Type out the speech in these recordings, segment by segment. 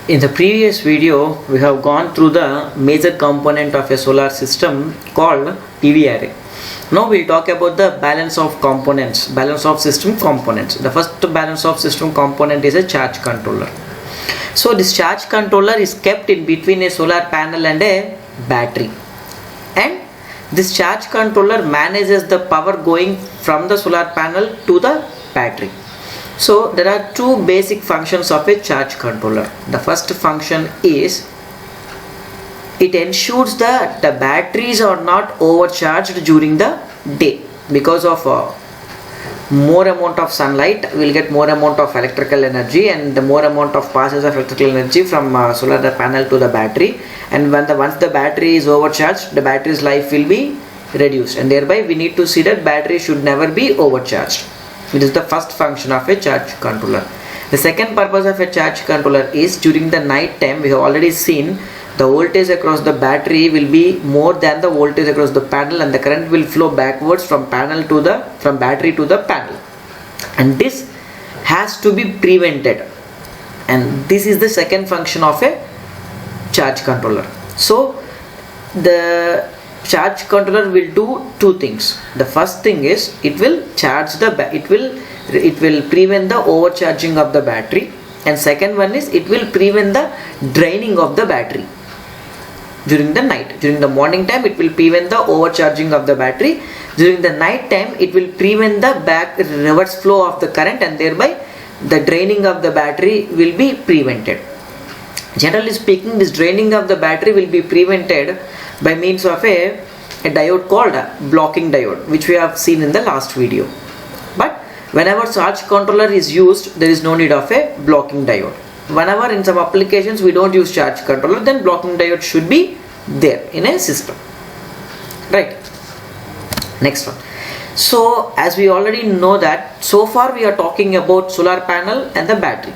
In the previous video, we have gone through the major component of a solar system called PV array. Now we'll talk about the balance of components, balance of system components. The first balance of system component is a charge controller. So this charge controller is kept in between a solar panel and a battery. And this charge controller manages the power going from the solar panel to the battery. So there are two basic functions of a charge controller. The first function is it ensures that the batteries are not overcharged during the day. Because of more amount of sunlight, we'll get more amount of electrical energy, and the more amount of passes of electrical energy from solar panel to the battery. And once the battery is overcharged, the battery's life will be reduced, and thereby we need to see that battery should never be overcharged. It is the first function of a charge controller. The second purpose of a charge controller is during the night time. We have already seen the voltage across the battery will be more than the voltage across the panel, and the current will flow backwards from battery to the panel, and this has to be prevented, and this is the second function of a charge controller. So the charge controller will do two things. The first thing is it will prevent the overcharging of the battery, and second one is it will prevent the draining of the battery during the night. During the morning time it will prevent the overcharging of the battery. During the night time it will prevent the reverse flow of the current, and thereby the draining of the battery will be prevented. Generally speaking, this draining of the battery will be prevented by means of a diode called a blocking diode, which we have seen in the last video. But whenever charge controller is used, there is no need of a blocking diode. Whenever in some applications we don't use charge controller, then blocking diode should be there in a system, right? Next one. So as we already know that so far we are talking about solar panel and the battery.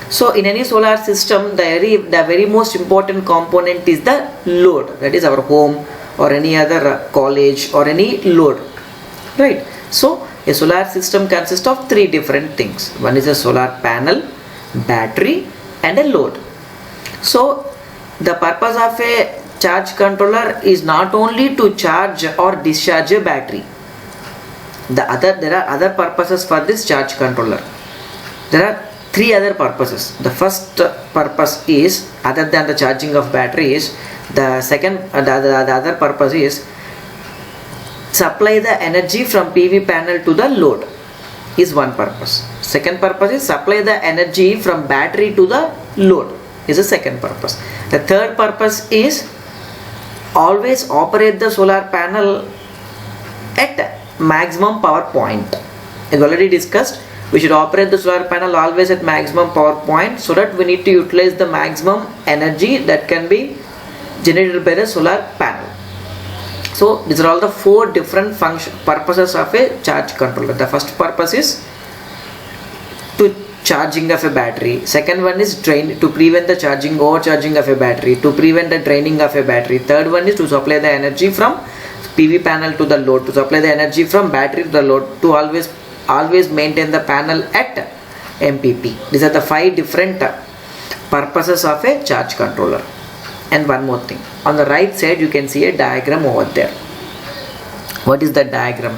So in any solar system, the very most important component is the load, that is our home or any other college or any load, right? So a solar system consists of three different things. One is a solar panel, battery, and a load. So the purpose of a charge controller is not only to charge or discharge a battery. There are other purposes for this charge controller. There are three other purposes. The first purpose is, other than the charging of battery, is the other purpose is supply the energy from PV panel to the load, is one purpose. Second purpose is supply the energy from battery to the load, is the second purpose. The third purpose is always operate the solar panel at maximum power point. As already discussed, we should operate the solar panel always at maximum power point, so that we need to utilize the maximum energy that can be generated by the solar panel. So these are all the four different purposes of a charge controller. The first purpose is to charging of a battery. Second one is to prevent the overcharging of a battery, to prevent the draining of a battery. Third one is to supply the energy from PV panel to the load, to supply the energy from battery to the load, to always maintain the panel at MPP. These are the five different purposes of a charge controller. And one more thing, on the right side you can see a diagram over there. What is the diagram?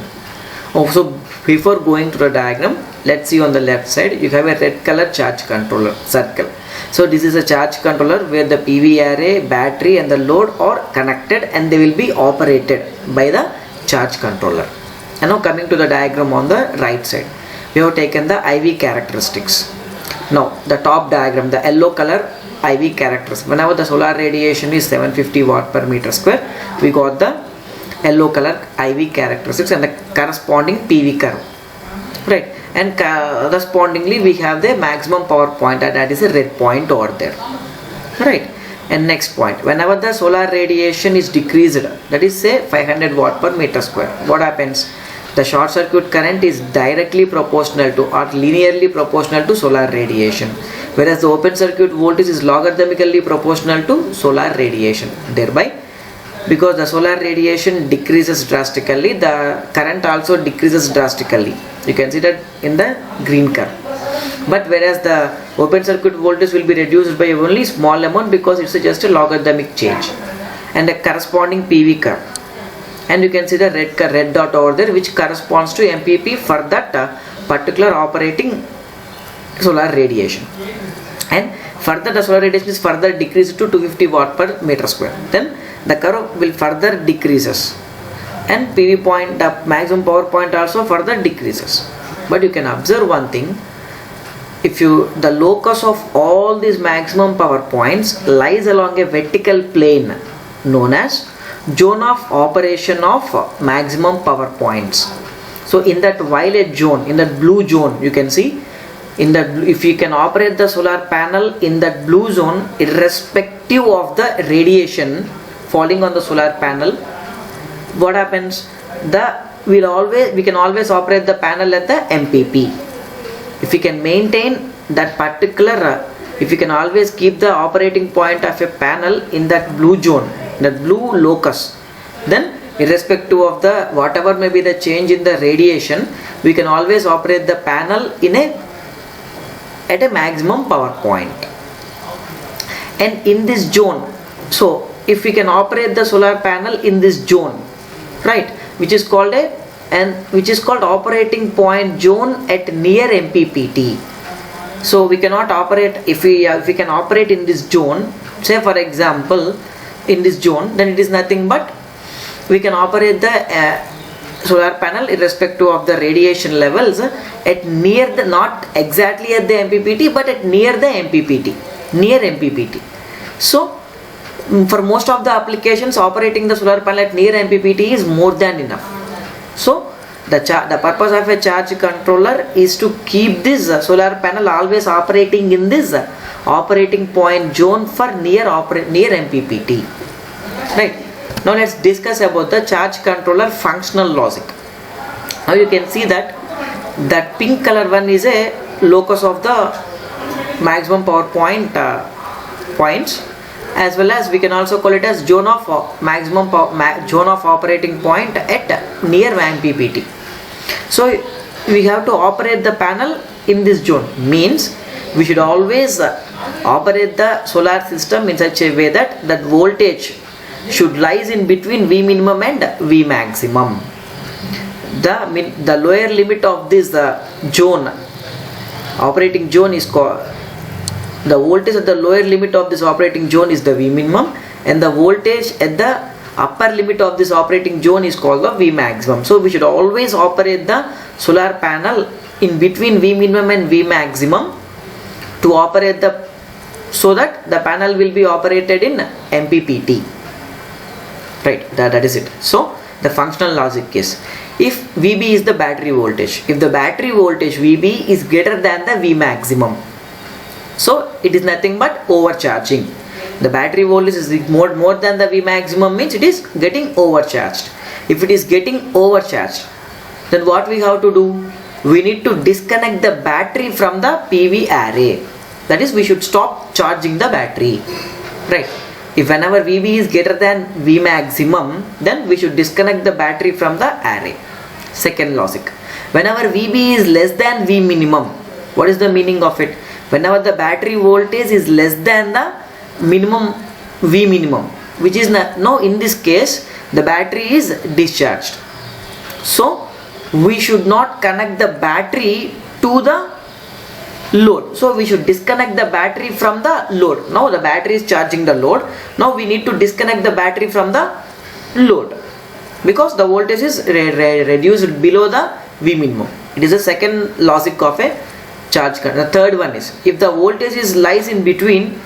So before going to the diagram, let's see on the left side you have a red color charge controller circle. So this is a charge controller where the PV array, battery, and the load are connected, and they will be operated by the charge controller. And now coming to the diagram on the right side, we have taken the IV characteristics. Now the top diagram, the yellow color IV characteristics. Whenever the solar radiation is 750 watt per meter square, we got the yellow color IV characteristics and the corresponding PV curve, right? And correspondingly we have the maximum power point, and that is a red point over there, right? And next point, whenever the solar radiation is decreased, that is say 500 watt per meter square, what happens? The short circuit current is directly proportional to or linearly proportional to solar radiation, whereas the open circuit voltage is logarithmically proportional to solar radiation. Thereby, because the solar radiation decreases drastically, the current also decreases drastically. You can see that in the green curve. But whereas the open circuit voltage will be reduced by only small amount because it's just a logarithmic change, and a corresponding PV curve. And you can see the red dot over there, which corresponds to MPP for that particular operating solar radiation. And further the solar radiation is further decreased to 250 watt per meter square. Then the curve will further decreases, and PV point, the maximum power point also further decreases. But you can observe one thing: if the locus of all these maximum power points lies along a vertical plane known as zone of operation of maximum power points. So in that violet zone, in that blue zone, you can see, if you can operate the solar panel in that blue zone, irrespective of the radiation falling on the solar panel, what happens? We can always operate the panel at the MPP. If we can maintain that particular, if you can always keep the operating point of a panel in that blue zone, that blue locus, then irrespective of the whatever may be the change in the radiation, we can always operate the panel at a maximum power point. And in this zone, so if we can operate the solar panel in this zone, right, which is called operating point zone at near MPPT. So we cannot operate, if we can operate in this zone, say for example in this zone, then it is nothing but we can operate the solar panel irrespective of the radiation levels at near the, not exactly at the MPPT, but at near the MPPT, near MPPT. So for most of the applications, operating the solar panel at near MPPT is more than enough. So the purpose of a charge controller is to keep this solar panel always operating in this operating point zone for near MPPT. Right. Now let's discuss about the charge controller functional logic. Now you can see that pink color one is a locus of the maximum power point points, as well as we can also call it as zone of maximum zone of operating point at near MPPT. So we have to operate the panel in this zone, means we should always operate the solar system in such a way that voltage should lies in between V minimum and V maximum. The lower limit of this zone, operating zone, is called, the voltage at the lower limit of this operating zone is the V minimum, and the voltage at the upper limit of this operating zone is called the V maximum. So we should always operate the solar panel in between V minimum and V maximum to operate so that the panel will be operated in MPPT. Right, that is it. So the functional logic is, if VB is the battery voltage, if the battery voltage VB is greater than the V maximum, so it is nothing but overcharging. The battery voltage is more than the V maximum, means it is getting overcharged. If it is getting overcharged, then what we have to do? We need to disconnect the battery from the PV array. That is, we should stop charging the battery. Right. If whenever VB is greater than V maximum, then we should disconnect the battery from the array. Second logic. Whenever VB is less than V minimum, what is the meaning of it? Whenever the battery voltage is less than the minimum V minimum, which is now in this case the battery is discharged. So we should not connect the battery to the load. So we should disconnect the battery from the load. Now the battery is charging the load. Now we need to disconnect the battery from the load because the voltage is reduced below the V minimum. It is the second logic of a charge current. The third one is, if the voltage lies in between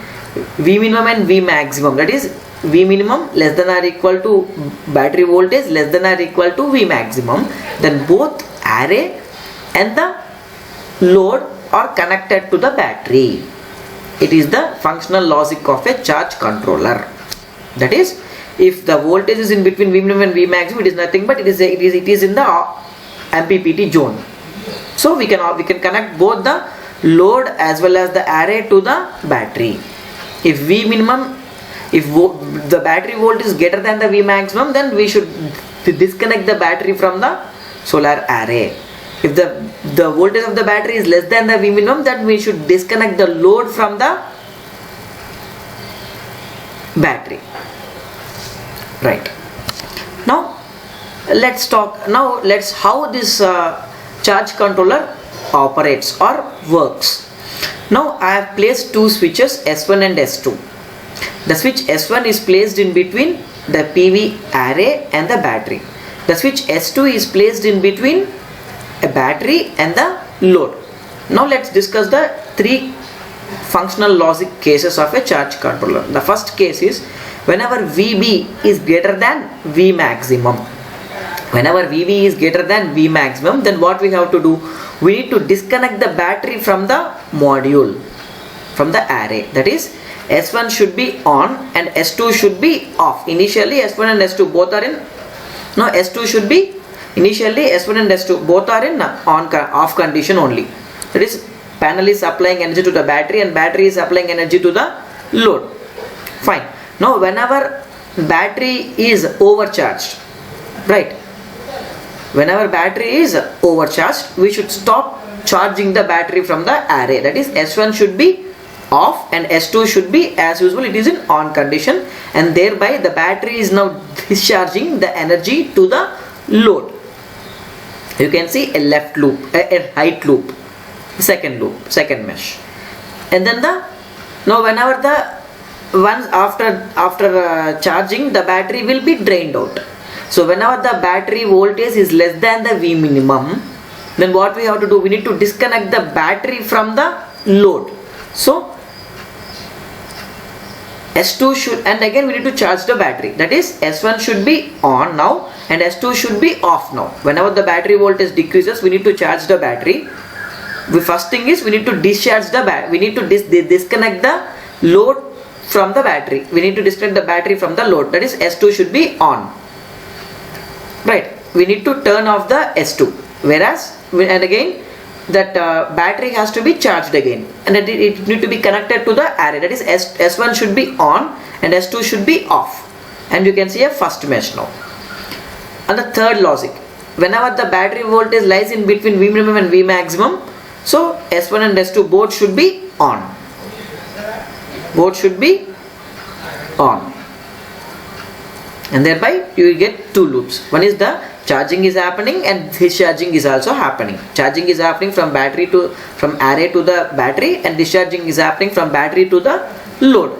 V minimum and V maximum, that is V minimum less than or equal to battery voltage less than or equal to V maximum, then both array and the load are connected to the battery. It is the functional logic of a charge controller. That is, if the voltage is in between V minimum and V maximum, it is nothing but it is in the MPPT zone. So we can connect both the load as well as the array to the battery. If V minimum, if the battery voltage is greater than the V maximum, then we should disconnect the battery from the solar array. If the voltage of the battery is less than the V minimum, then we should disconnect the load from the battery. Right. Now let's talk. Now let's how this charge controller operates or works. Now I have placed two switches S1 and S2. The switch S1 is placed in between the PV array and the battery. The switch S2 is placed in between a battery and the load. Now let's discuss the three functional logic cases of a charge controller. The first case is whenever VB is greater than V maximum. Whenever VB is greater than V maximum, then what we have to do? We need to disconnect the battery from the module, from the array. That is, S1 should be on and S2 should be off. Initially S1 and S2 both are in, no, S2 should be, initially S1 and S2 both are in off condition only. That is, panel is supplying energy to the battery and battery is supplying energy to the load. Fine. Now whenever battery is overcharged, right, whenever battery is overcharged, we should stop charging the battery from the array. That is, S1 should be off and S2 should be, as usual, it is in on condition, and thereby the battery is now discharging the energy to the load. You can see a left loop, a right loop, second loop, second mesh, and then now whenever the once after charging, the battery will be drained out. So whenever the battery voltage is less than the V minimum, then what we have to do? We need to disconnect the battery from the load. So S2 should, and again we need to charge the battery. That is, S1 should be on now and S2 should be off now. Whenever the battery voltage decreases, we need to charge the battery. The first thing is we need to discharge the battery. We need to disconnect the load from the battery. We need to disconnect the battery from the load. That is, S2 should be on. Right. We need to turn off the S2. Whereas, and again, that battery has to be charged again, and it need to be connected to the array. That is, S1 should be on and S2 should be off, and you can see a first mesh now. And the third logic, whenever the battery voltage lies in between V minimum and V maximum, so S1 and S2 both should be on, both should be on, and thereby you will get two loops. One is the charging is happening and discharging is also happening. Charging is happening from array to the battery, and discharging is happening from battery to the load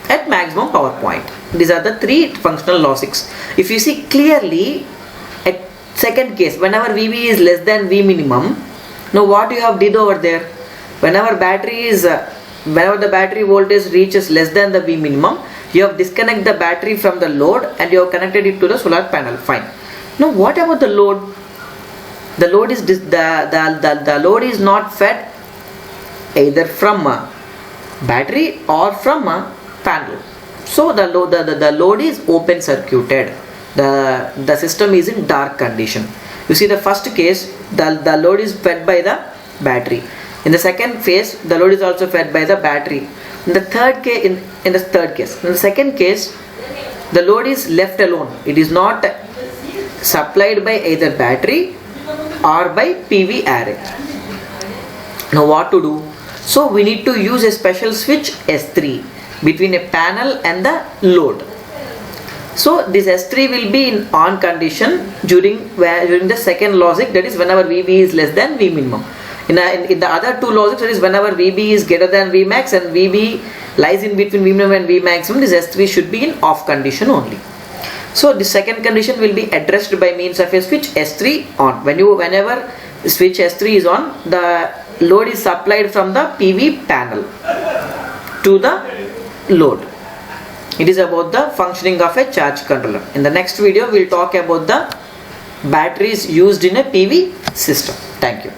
at maximum power point. These are the three functional logics. If you see clearly at second case, whenever VB is less than V minimum, now what you have did over there? Whenever the battery voltage reaches less than the V minimum, you have disconnected the battery from the load and you have connected it to the solar panel. Fine. Now what about the load? The load is the load is not fed either from a battery or from a panel. So the load is open circuited. The system is in dark condition. You see, the first case, the load is fed by the battery. In the second phase, the load is also fed by the battery. In the third case, in the second case, the load is left alone. It is not supplied by either battery or by PV array. Now what to do? So we need to use a special switch S3 between a panel and the load. So this S3 will be in on condition during the second logic, that is whenever VB is less than V minimum. In the other two logics, that is whenever VB is greater than V max and VB lies in between V minimum and V maximum, this S3 should be in off condition only. So the second condition will be addressed by means of a switch S3 on. Whenever switch S3 is on, the load is supplied from the PV panel to the load. It is about the functioning of a charge controller. In the next video, we will talk about the batteries used in a PV system. Thank you.